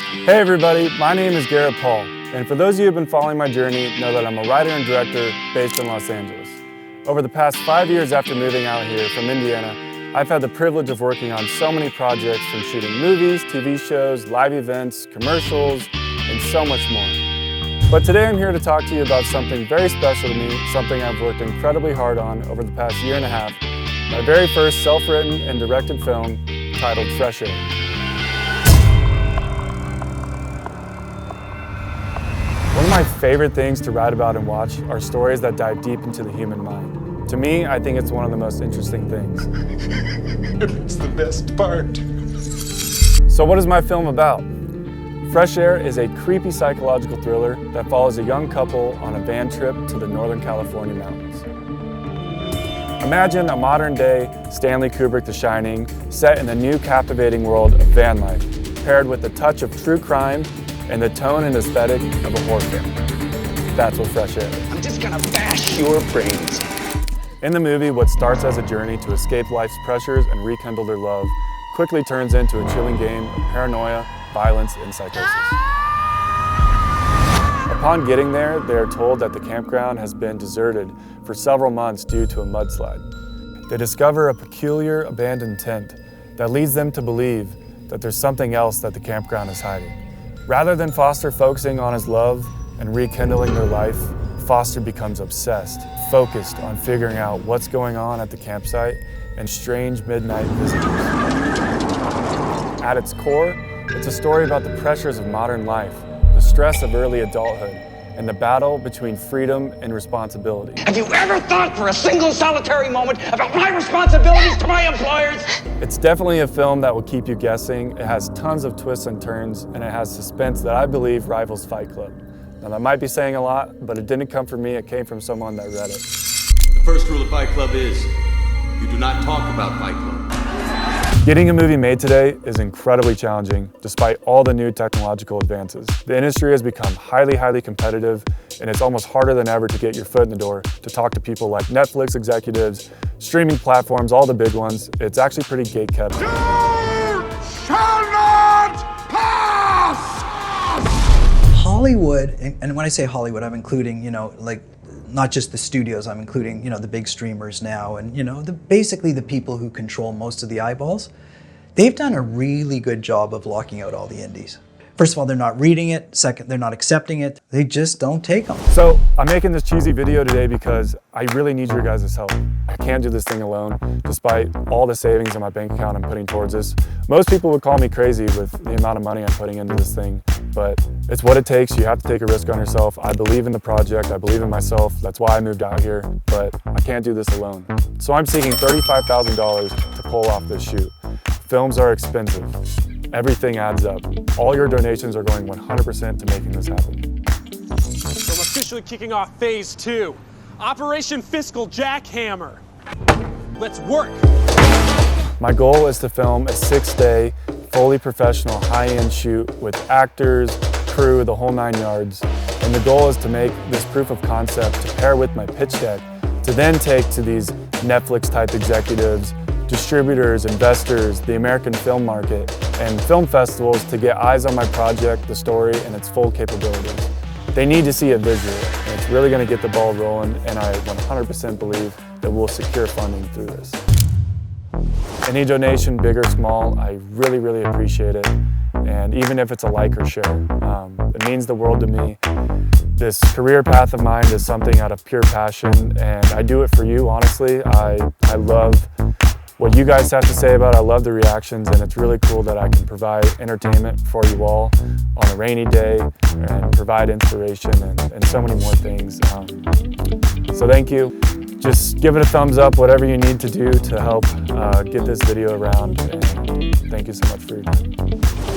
Hey everybody, my name is Garrett Paull, and for those of you who have been following my journey, know that I'm a writer and director based in Los Angeles. Over the past 5 years after moving out here from Indiana, I've had the privilege of working on so many projects, from shooting movies, TV shows, live events, commercials, and so much more. But today I'm here to talk to you about something very special to me, something I've worked incredibly hard on over the past year and a half, my very first self-written and directed film titled Fresh Air. One of my favorite things to write about and watch are stories that dive deep into the human mind. To me, I think it's one of the most interesting things. It's the best part. So what is my film about? Fresh Air is a creepy psychological thriller that follows a young couple on a van trip to the Northern California mountains. Imagine a modern-day Stanley Kubrick The Shining set in the new captivating world of van life, paired with a touch of true crime and the tone and aesthetic of a horror film. That's what Fresh Air is. I'm just gonna bash your brains. In the movie, what starts as a journey to escape life's pressures and rekindle their love quickly turns into a chilling game of paranoia, violence, and psychosis. Upon getting there, they are told that the campground has been deserted for several months due to a mudslide. They discover a peculiar abandoned tent that leads them to believe that there's something else that the campground is hiding. Rather than Foster focusing on his love and rekindling their life, Foster becomes obsessed, focused on figuring out what's going on at the campsite and strange midnight visitors. At its core, it's a story about the pressures of modern life, the stress of early adulthood, and the battle between freedom and responsibility. Have you ever thought for a single solitary moment about my responsibilities to my employers? It's definitely a film that will keep you guessing. It has tons of twists and turns, and it has suspense that I believe rivals Fight Club. Now that might be saying a lot, but it didn't come from me, it came from someone that read it. The first rule of Fight Club is, you do not talk about Fight Club. Getting a movie made today is incredibly challenging, despite all the new technological advances. The industry has become highly competitive, and it's almost harder than ever to get your foot in the door, to talk to people like Netflix executives, streaming platforms, all the big ones. It's actually pretty gate-kept. You shall not pass! Hollywood, and when I say Hollywood, I'm including, like, not just the studios, I'm including, the big streamers now, and, basically the people who control most of the eyeballs. They've done a really good job of locking out all the indies. First of all, they're not reading it. Second, they're not accepting it. They just don't take them. So I'm making this cheesy video today because I really need your guys' help. I can't do this thing alone, despite all the savings in my bank account I'm putting towards this. Most people would call me crazy with the amount of money I'm putting into this thing, but it's what it takes. You have to take a risk on yourself. I believe in the project. I believe in myself. That's why I moved out here, but I can't do this alone. So I'm seeking $35,000 to pull off this shoot. Films are expensive. Everything adds up. All your donations are going 100% to making this happen. So I'm officially kicking off phase 2. Operation Fiscal Jackhammer. Let's work. My goal is to film a 6-day, fully professional, high-end shoot with actors, crew, the whole 9 yards. And the goal is to make this proof of concept to pair with my pitch deck, to then take to these Netflix-type executives, distributors, investors, the American film market, and film festivals to get eyes on my project, the story, and its full capabilities. They need to see a visual, and it's really going to get the ball rolling, and I 100% believe that we'll secure funding through this. Any donation, big or small, I really appreciate it, and even if it's a like or share, it means the world to me. This career path of mine is something out of pure passion, and I do it for you, honestly. I love what you guys have to say about it. I love the reactions, and it's really cool that I can provide entertainment for you all on a rainy day and provide inspiration and so many more things. So thank you. Just give it a thumbs up, whatever you need to do to help get this video around, and thank you so much for your time.